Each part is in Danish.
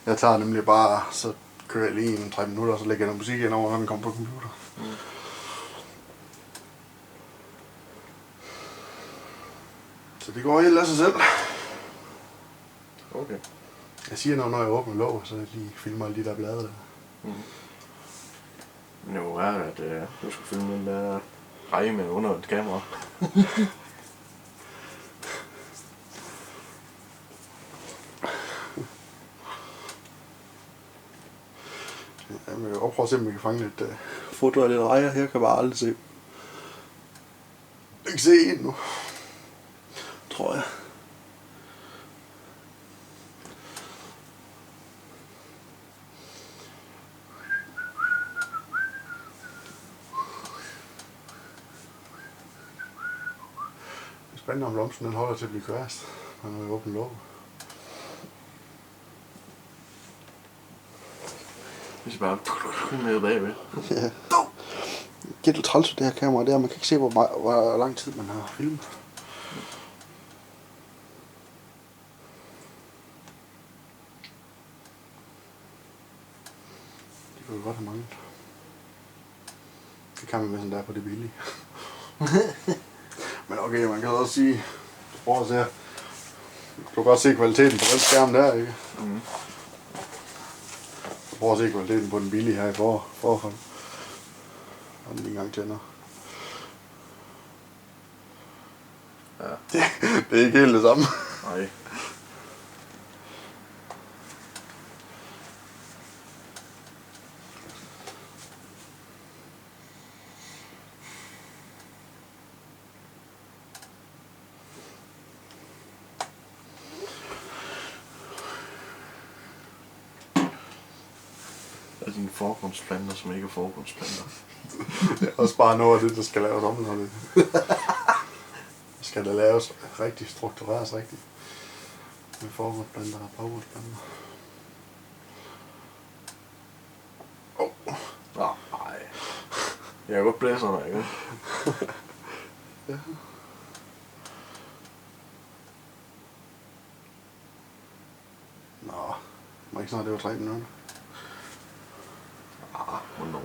Jeg tager nemlig bare, så kører jeg lige 3 minutter, og så lægger jeg noget musik ind over, når den kommer på computer. Mm. Så det går helt af sig selv. Okay. Jeg siger noget, når jeg åbner låg, så jeg lige filmer alle de der blade der. Mm. Men det var at du skulle filme den der reje med under et kamera. Jeg vil jo prøve at se, om vi kan fange lidt foto af lidt rejer. Her kan bare aldrig se. Jeg kan se en nu. Tror jeg. Det er spændende, om blomsten den holder til at blive kørst, når vi åbner låg. Hvis bare med bagved. Ja. Det er lidt træls det her kamera der. Man kan ikke se, hvor lang tid man har filmet. Det kunne jo godt have manglet. Det kan man med sådan der på det billige. Men okay, man kan også sige, prøv at se her. Du kan godt se kvaliteten på den skærm der, ikke? Mm. Prøv at se kvaliteten på den billige her i forhold. Og den ikke engang tænder. Ja. Det er ikke helt det samme. Nej. Og dine forgrundsplanter, som ikke er forgrundsplanter. Det er også bare noget af det, der skal laves om, når det skal der laves rigtig, struktureres rigtigt. Med forgrundsplanter og baggrundsplanter. Nej. Jeg kan godt blæse mig, ikke? Ja. Nå, må ikke snart det var 3 minutter. Hvornår?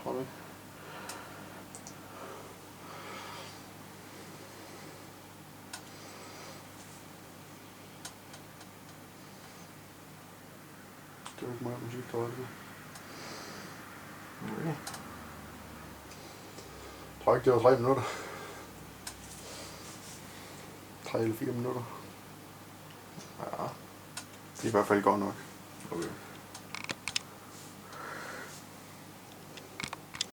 Tror du ikke? Det var ikke meget musik, der var det. Okay. Jeg tror ikke, det var 3 minutter. 3 eller 4 minutter. Ja, det er i hvert fald godt nok. Okay.